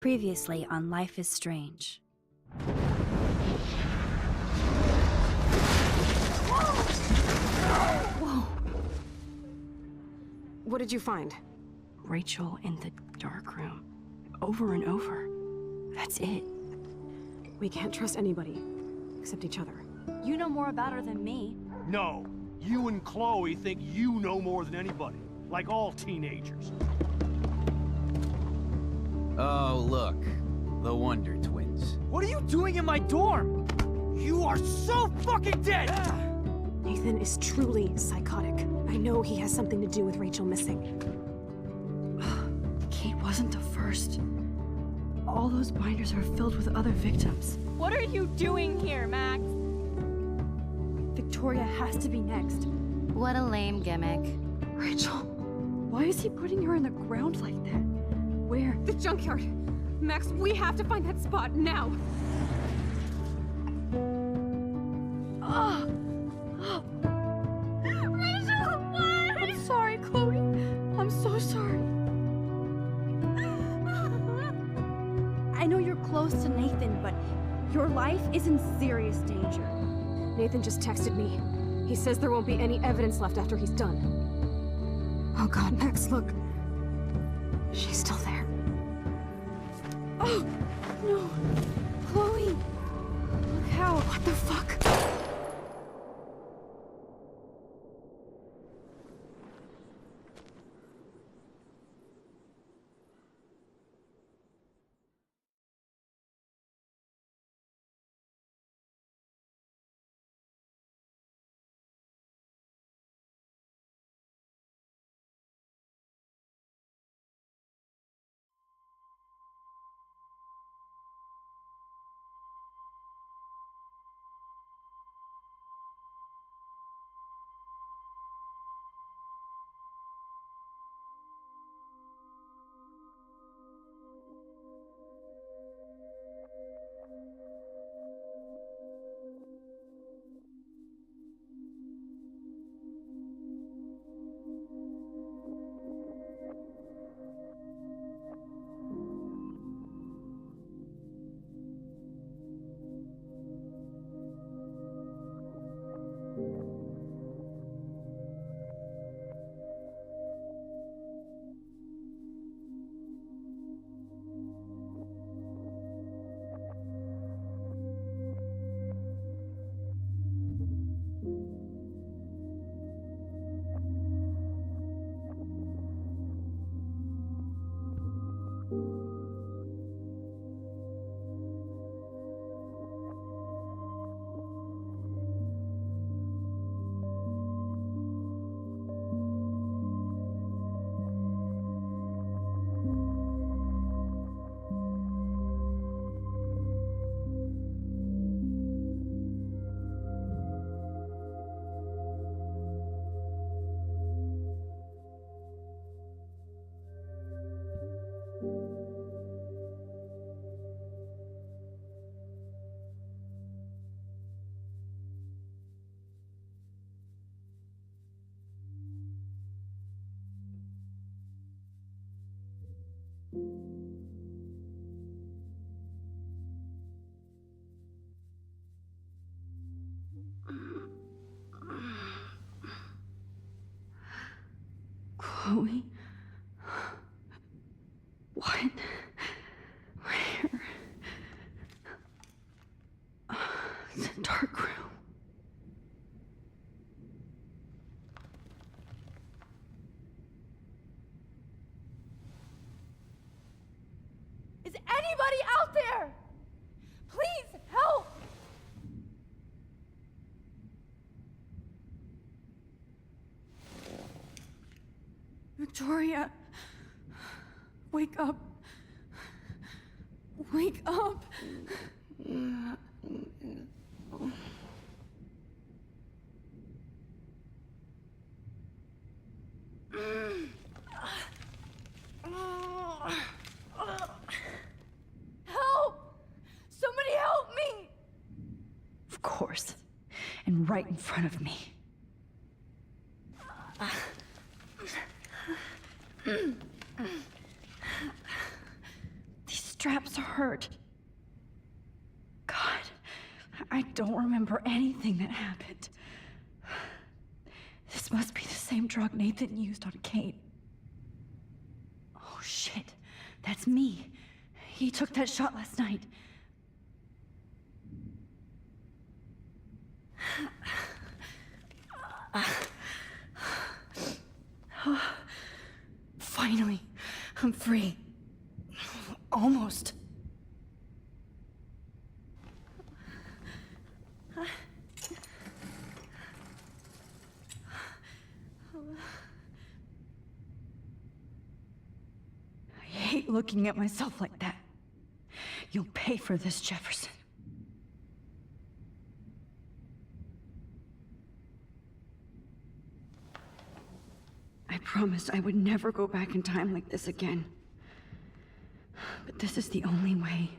Previously on Life is Strange. Whoa! What did you find? Rachel in the dark room. Over and over. That's it. We can't trust anybody, except each other. You know more about her than me. No. You and Chloe think you know more than anybody. Like all teenagers. Oh, look. The Wonder Twins. What are you doing in my dorm? You are so fucking dead! Nathan is truly psychotic. I know he has something to do with Rachel missing. Kate wasn't the first. All those binders are filled with other victims. What are you doing here, Max? Victoria has to be next. What a lame gimmick. Rachel, why is he putting her in the ground like that? Where? The junkyard! Max, we have to find that spot now! Rachel, why? I'm sorry, Chloe. I'm so sorry. I know you're close to Nathan, but your life is in serious danger. Nathan just texted me. He says there won't be any evidence left after he's done. Oh god, Max, look. She's still there. Oh, no. Chloe. Look how. What the fuck? Chloe? What? Where? It's a dark room. Is anybody out there? Please help! Victoria, wake up. Wake up. Help! Somebody help me! Of course. And right in front of me. abs hurt. God, I don't remember anything that happened. This must be the same drug Nathan used on Kate. Oh shit, that's me. He took that shot last night. Finally, I'm free. Almost. I hate looking at myself like that. You'll pay for this, Jefferson. I promised I would never go back in time like this again. But this is the only way.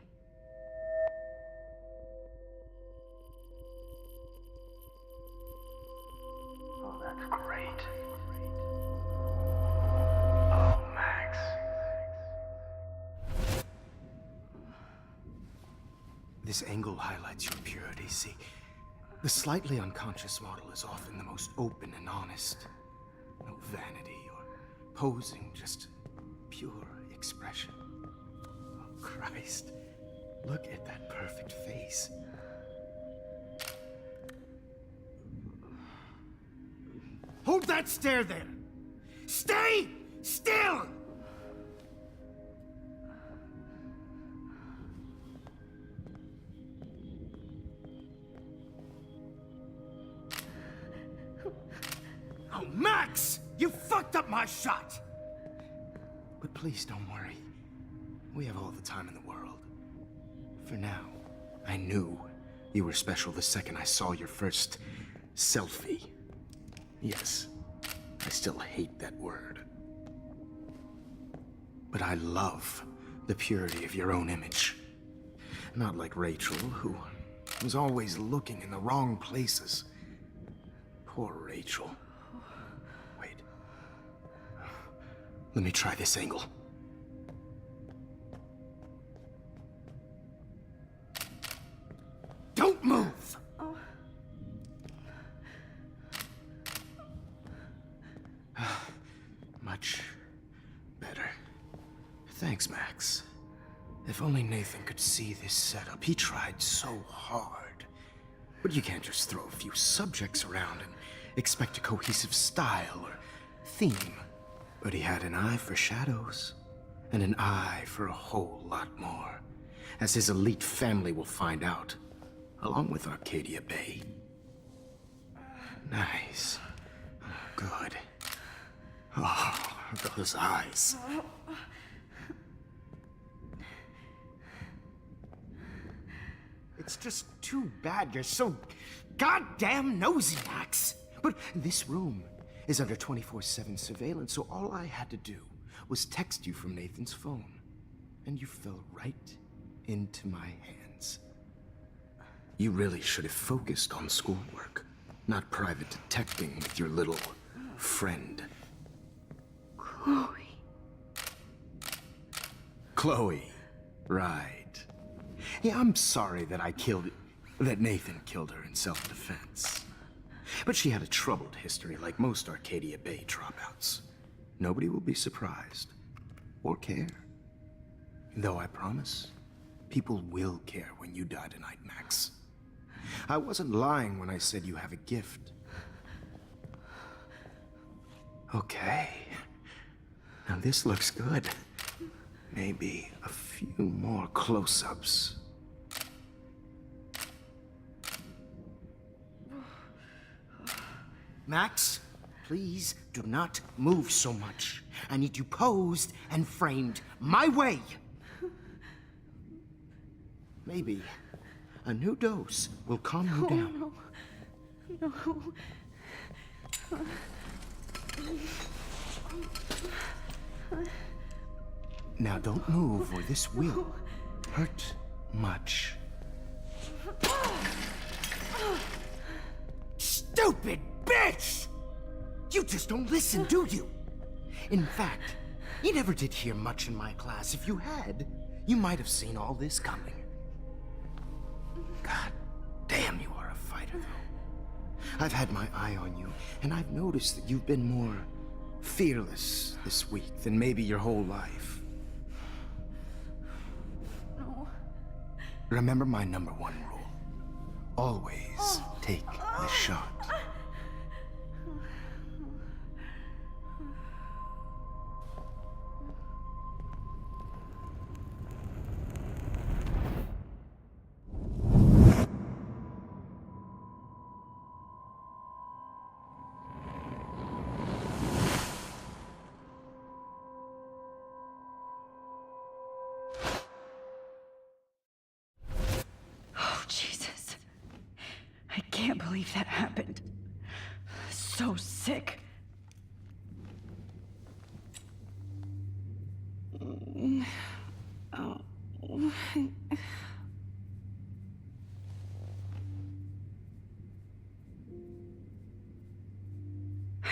Oh, that's great. Oh, Max. This angle highlights your purity, see? The slightly unconscious model is often the most open and honest. No vanity or posing, just pure expression. Oh, Christ. Look at that perfect face. Hold that stare there! Stay still! Oh, Max! You fucked up my shot! But please don't worry. We have all the time in the world. For now, I knew you were special the second I saw your first selfie. Yes, I still hate that word. But I love the purity of your own image. Not like Rachel, who was always looking in the wrong places. Poor Rachel. Wait. Let me try this angle. Don't move! Much better. Thanks, Max. If only Nathan could see this setup. He tried so hard. But you can't just throw a few subjects around and expect a cohesive style or theme. But he had an eye for shadows, and an eye for a whole lot more, as his elite family will find out, along with Arcadia Bay. Nice. Good. Oh, those eyes. It's just too bad you're so goddamn nosy, Max. But this room is under 24/7 surveillance, so all I had to do was text you from Nathan's phone. And you fell right into my hands. You really should have focused on schoolwork, not private detecting with your little friend. Chloe, right. Yeah, I'm sorry that Nathan killed her in self-defense. But she had a troubled history like most Arcadia Bay dropouts. Nobody will be surprised, or care. Though I promise, people will care when you die tonight, Max. I wasn't lying when I said you have a gift. Okay. Now this looks good. Maybe a few more close-ups. Max, please do not move so much. I need you posed and framed my way. Maybe a new dose will calm you down. No. Now don't move or this will hurt much. Stupid bitch! You just don't listen, do you? In fact, you never did hear much in my class. If you had, You might have seen all this coming. God damn, you are a fighter, though. I've had my eye on you, and I've noticed that you've been more fearless this week than maybe your whole life. No. Remember my #1 rule. Always take the shot. Oh, Jesus. I can't believe that happened. So sick.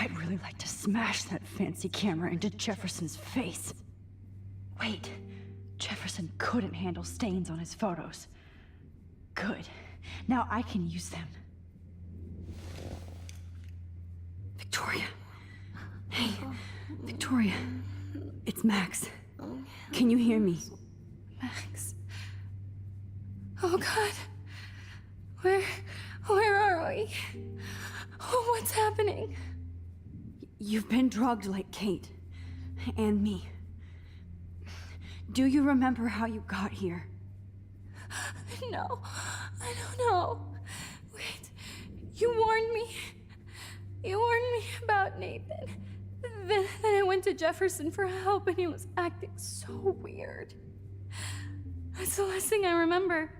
I'd really like to smash that fancy camera into Jefferson's face. Wait, Jefferson couldn't handle stains on his photos. Good. Now I can use them. Victoria. Hey, Victoria. It's Max. Can you hear me? Max. Oh God. Where are we? Oh, what's happening? You've been drugged like Kate. And me. Do you remember how you got here? No, I don't know. Wait, you warned me. You warned me about Nathan. Then I went to Jefferson for help and he was acting so weird. That's the last thing I remember. And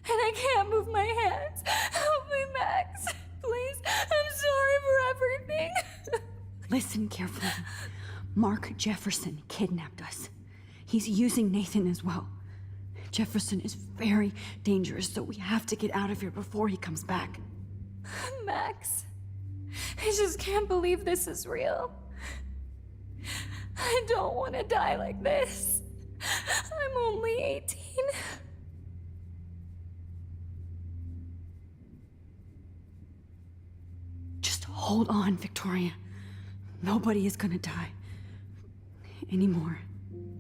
I can't move my hands. Help me, Max. Please, I'm sorry for everything. Listen carefully. Mark Jefferson kidnapped us. He's using Nathan as well. Jefferson is very dangerous, so we have to get out of here before he comes back. Max, I just can't believe this is real. I don't want to die like this. I'm only 18. Just hold on, Victoria. Nobody is gonna die. Anymore.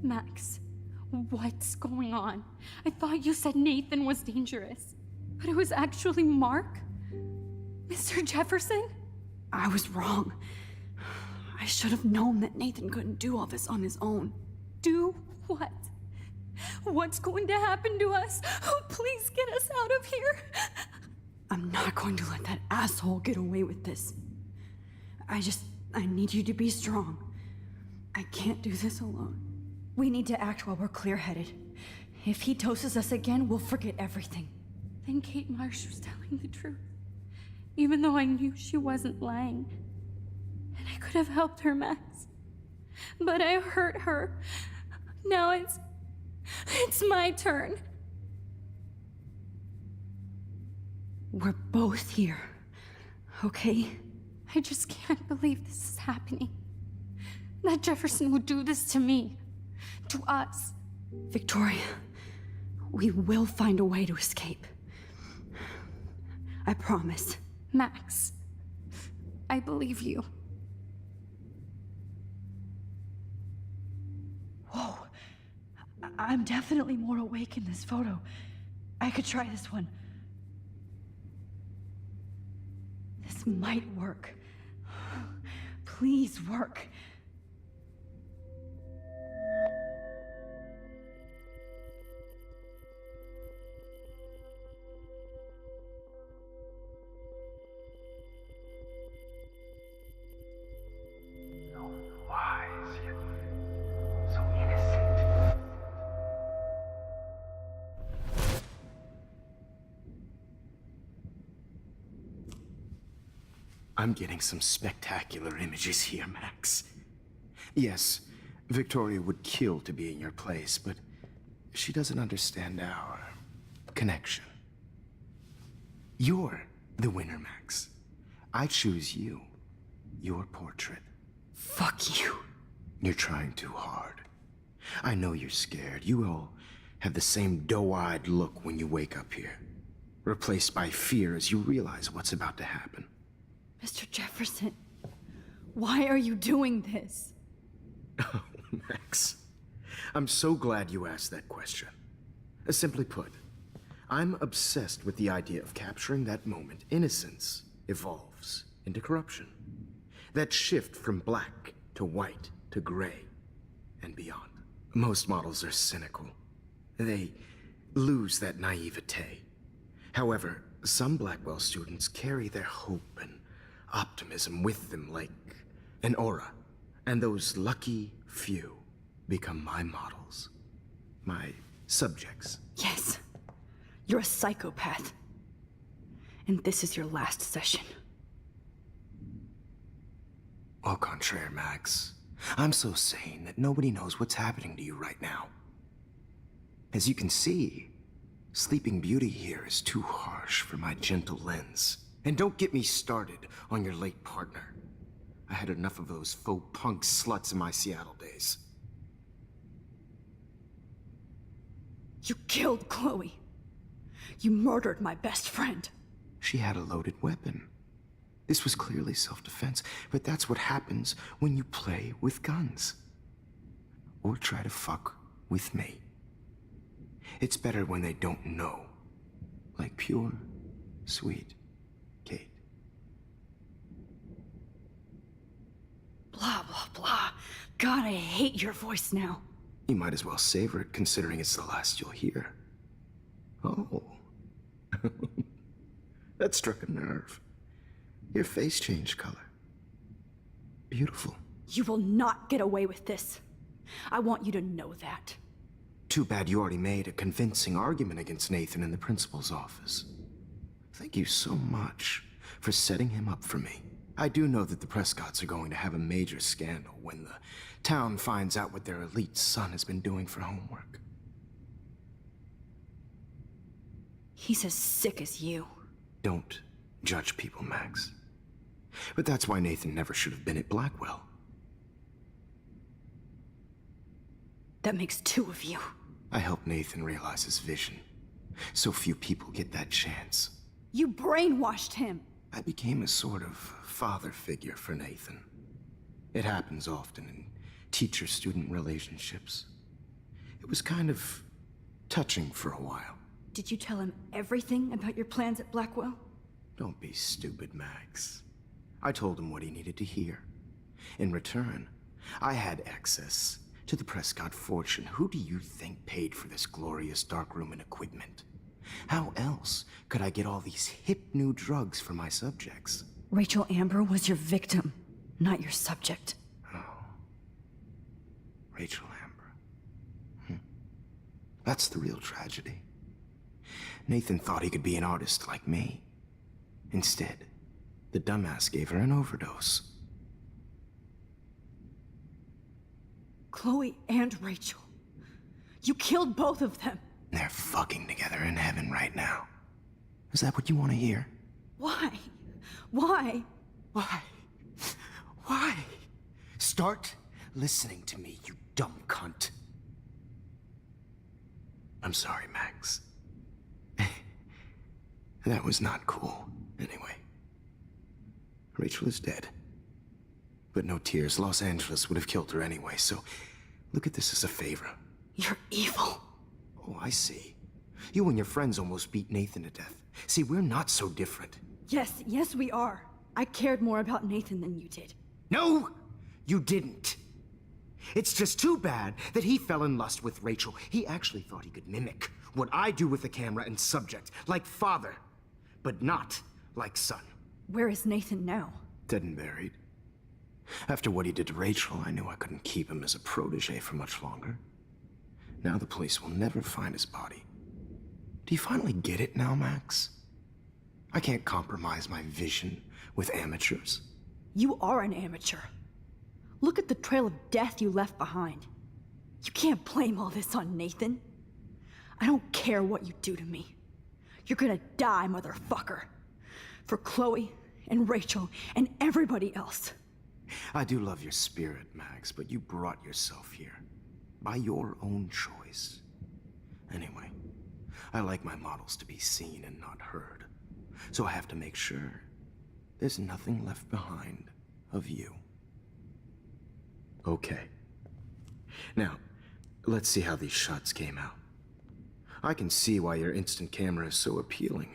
Max, what's going on? I thought you said Nathan was dangerous, but it was actually Mark? Mr. Jefferson? I was wrong. I should have known that Nathan couldn't do all this on his own. Do what? What's going to happen to us? Oh, please get us out of here. I'm not going to let that asshole get away with this. I need you to be strong. I can't do this alone. We need to act while we're clear-headed. If he doses us again, we'll forget everything. Then Kate Marsh was telling the truth, even though I knew she wasn't lying. And I could have helped her, Max. But I hurt her. Now it's my turn. We're both here, okay? I just can't believe this is happening. That Jefferson would do this to me. To us. Victoria, we will find a way to escape. I promise. Max, I believe you. Whoa. I'm definitely more awake in this photo. I could try this one. This might work. Please work. Wise, yet so innocent. I'm getting some spectacular images here, Max. Yes, Victoria would kill to be in your place, but she doesn't understand our connection. You're the winner, Max. I choose you. Your portrait. Fuck you. You're trying too hard. I know you're scared. You all have the same doe-eyed look when you wake up here, replaced by fear as you realize what's about to happen. Mr. Jefferson, why are you doing this? Oh, Max. I'm so glad you asked that question. Simply put, I'm obsessed with the idea of capturing that moment innocence evolves into corruption. That shift from black to white to gray and beyond. Most models are cynical. They lose that naivete. However, some Blackwell students carry their hope and optimism with them like an aura. And those lucky few become my models. My subjects. Yes, you're a psychopath. And this is your last session. Au contraire, Max. I'm so sane that nobody knows what's happening to you right now. As you can see, Sleeping Beauty here is too harsh for my gentle lens. And don't get me started on your late partner. I had enough of those faux punk sluts in my Seattle days. You killed Chloe. You murdered my best friend. She had a loaded weapon. This was clearly self-defense, but that's what happens when you play with guns. Or try to fuck with me. It's better when they don't know. Like pure, sweet Kate. Blah, blah, blah. God, I hate your voice now. You might as well savor it, considering it's the last you'll hear. Oh. That struck a nerve. Your face changed color. Beautiful. You will not get away with this. I want you to know that. Too bad you already made a convincing argument against Nathan in the principal's office. Thank you so much for setting him up for me. I do know that the Prescotts are going to have a major scandal when the town finds out what their elite son has been doing for homework. He's as sick as you. Don't judge people, Max. But that's why Nathan never should have been at Blackwell. That makes two of you. I helped Nathan realize his vision. So few people get that chance. You brainwashed him. I became a sort of father figure for Nathan. It happens often in teacher-student relationships. It was kind of touching for a while. Did you tell him everything about your plans at Blackwell? Don't be stupid, Max. I told him what he needed to hear. In return, I had access to the Prescott fortune. Who do you think paid for this glorious darkroom and equipment? How else could I get all these hip new drugs for my subjects? Rachel Amber was your victim, not your subject. Oh. Rachel Amber. That's the real tragedy. Nathan thought he could be an artist like me. Instead, the dumbass gave her an overdose. Chloe and Rachel. You killed both of them. They're fucking together in heaven right now. Is that what you want to hear? Why? Why? Why? Why? Start listening to me, you dumb cunt. I'm sorry, Max. That was not cool, anyway. Rachel is dead. But no tears. Los Angeles would have killed her anyway, so look at this as a favor. You're evil. Oh, I see. You and your friends almost beat Nathan to death. See, we're not so different. Yes, we are. I cared more about Nathan than you did. No, you didn't. It's just too bad that he fell in lust with Rachel. He actually thought he could mimic what I do with the camera and subject, like father, but not like son. Where is Nathan now? Dead and buried. After what he did to Rachel, I knew I couldn't keep him as a protege for much longer. Now the police will never find his body. Do you finally get it now, Max? I can't compromise my vision with amateurs. You are an amateur. Look at the trail of death you left behind. You can't blame all this on Nathan. I don't care what you do to me. You're gonna die, motherfucker. For Chloe and Rachel and everybody else. I do love your spirit, Max, but you brought yourself here. by your own choice. Anyway, I like my models to be seen and not heard, so I have to make sure there's nothing left behind of you. Okay. Now, let's see how these shots came out. I can see why your instant camera is so appealing.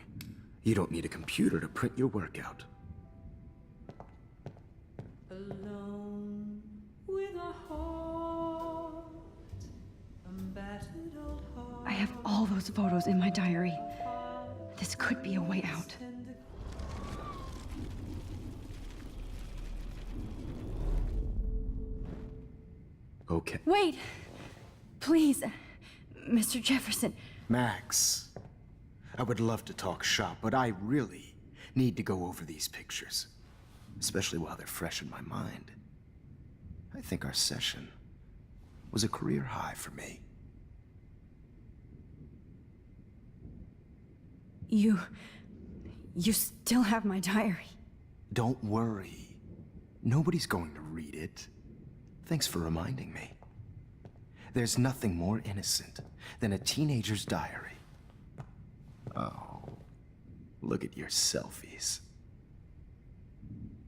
You don't need a computer to print your work out. Alone with a heart, a battered old heart. I have all those photos in my diary. This could be a way out. Okay. Wait! Please, Mr. Jefferson. Max, I would love to talk shop, but I really need to go over these pictures, especially while they're fresh in my mind. I think our session was a career high for me. You still have my diary. Don't worry. Nobody's going to read it. Thanks for reminding me. There's nothing more innocent than a teenager's diary. Oh, look at your selfies.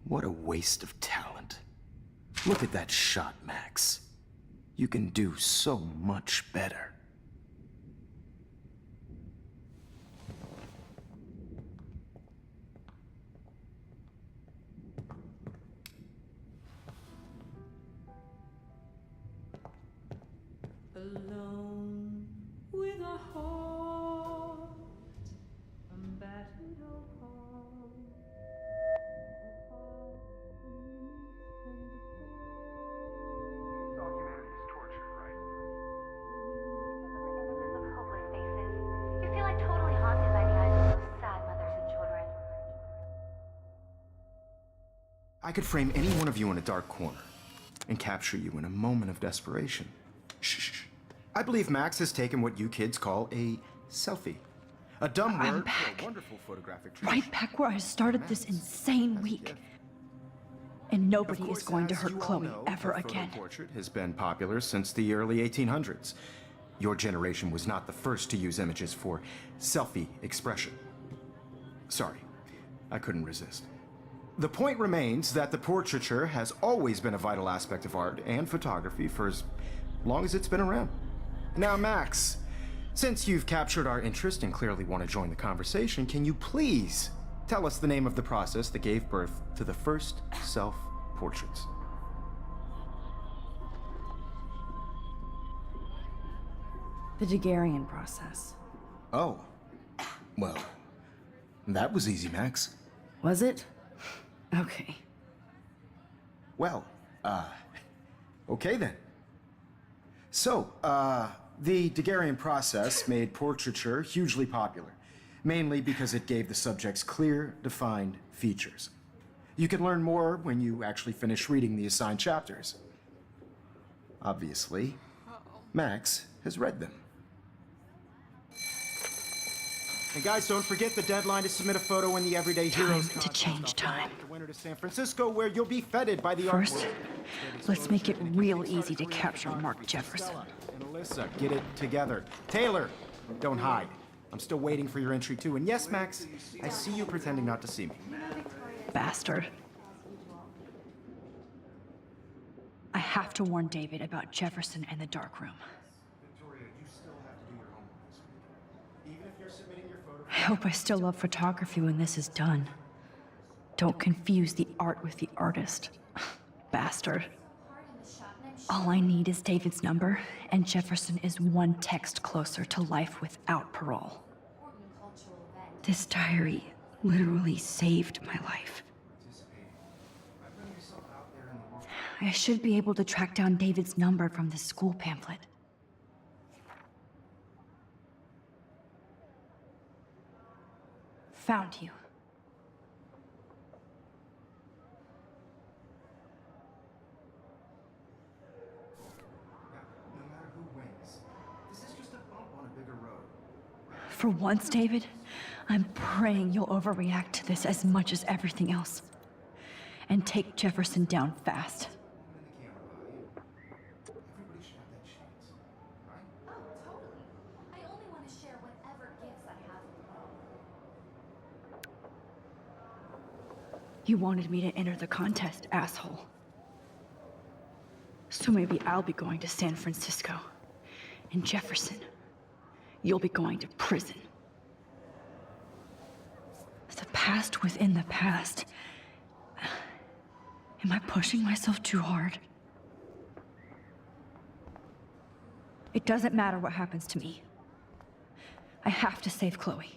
What a waste of talent. Look at that shot, Max. You can do so much better. Alone with a heart, a battered old heart. All humanity is tortured, right? Images of hopeless faces. You feel like totally haunted by the eyes of those sad mothers and children. I could frame any one of you in a dark corner and capture you in a moment of desperation. Shh. I believe Max has taken what you kids call a selfie. A dumb I'm word for back. a wonderful photographic Right back where I started this insane week. And nobody is going to hurt Chloe ever again. The portrait has been popular since the early 1800s. Your generation was not the first to use images for selfie expression. Sorry, I couldn't resist. The point remains that the portraiture has always been a vital aspect of art and photography for as long as it's been around. Now, Max, since you've captured our interest and clearly want to join the conversation, can you please tell us the name of the process that gave birth to the first self-portraits? The Daguerrean process. Oh, well, that was easy, Max. Was it? Okay. Well, okay then. So, the Daguerrean process made portraiture hugely popular, mainly because it gave the subjects clear, defined features. You can learn more when you actually finish reading the assigned chapters. Obviously, Max has read them. And guys, don't forget the deadline to submit a photo in the Everyday Heroes Time to change time. The winner to San Francisco, where you'll be feted by the First, art world. let's make it real easy to capture Mark Jefferson. And Alyssa, get it together. Taylor, don't hide. I'm still waiting for your entry too. And yes, Max, I see you pretending not to see me. Bastard. I have to warn David about Jefferson and the dark room. Victoria, you still have to do your homework this week. Even if you're submitting your photo. I hope I still love photography when this is done. Don't confuse the art with the artist. Bastard. All I need is David's number, and Jefferson is one text closer to life without parole. This diary literally saved my life. I should be able to track down David's number from the school pamphlet. Found you. No matter who wins, this is just a bump on a bigger road. For once, David, I'm praying you'll overreact to this as much as everything else. And take Jefferson down fast. Everybody should have that chance. You wanted me to enter the contest, asshole. So maybe I'll be going to San Francisco. And Jefferson, you'll be going to prison. The past within the past. Am I pushing myself too hard? It doesn't matter what happens to me. I have to save Chloe.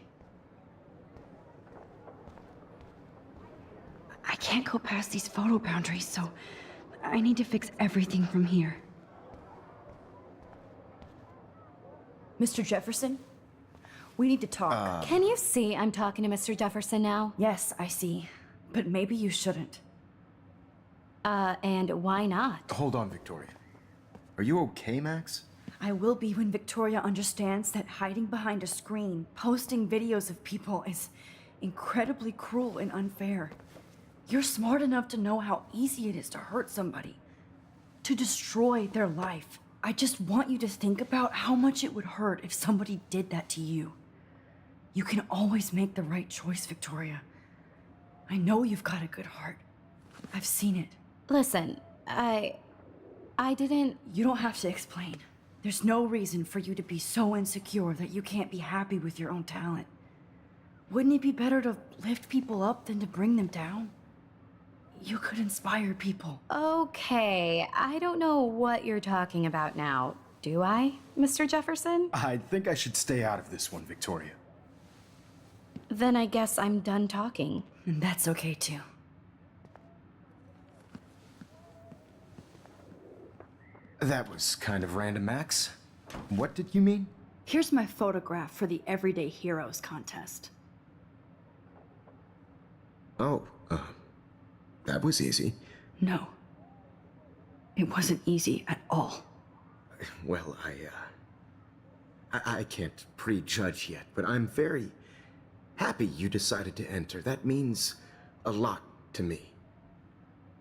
I can't go past these photo boundaries, so I need to fix everything from here. Mr. Jefferson? We need to talk. Can you see I'm talking to Mr. Jefferson now? Yes, I see. But maybe you shouldn't. And why not? Hold on, Victoria. Are you okay, Max? I will be when Victoria understands that hiding behind a screen, posting videos of people is incredibly cruel and unfair. You're smart enough to know how easy it is to hurt somebody, to destroy their life. I just want you to think about how much it would hurt if somebody did that to you. You can always make the right choice, Victoria. I know you've got a good heart. I've seen it. Listen, I didn't... You don't have to explain. There's no reason for you to be so insecure that you can't be happy with your own talent. Wouldn't it be better to lift people up than to bring them down? You could inspire people. Okay, I don't know what you're talking about now. Do I, Mr. Jefferson? I think I should stay out of this one, Victoria. Then I guess I'm done talking. And that's okay too. That was kind of random, Max. What did you mean? Here's my photograph for the Everyday Heroes contest. Oh, that was easy. No. It wasn't easy at all. Well, I can't prejudge yet, but I'm very happy you decided to enter. That means a lot to me.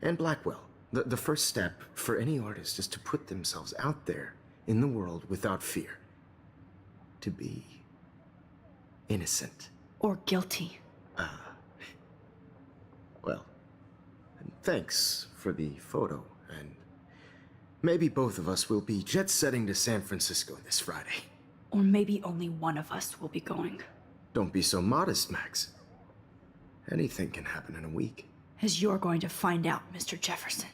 And Blackwell. The first step for any artist is to put themselves out there in the world without fear. To be innocent. Or guilty. Well, thanks for the photo, and maybe both of us will be jet-setting to San Francisco this Friday. Or maybe only one of us will be going. Don't be so modest, Max. Anything can happen in a week. As you're going to find out, Mr. Jefferson.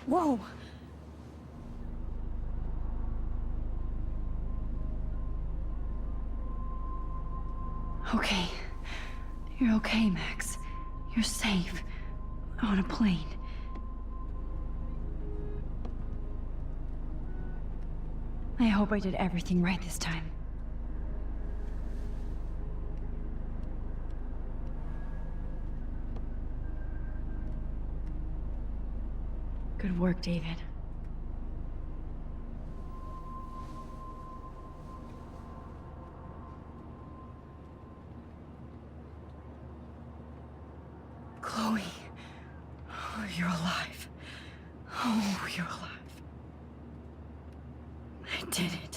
Whoa! Okay. You're okay, Max. You're safe. On a plane. I hope I did everything right this time. Good work, David. Chloe. Oh, you're alive. Oh, you're alive. I did it.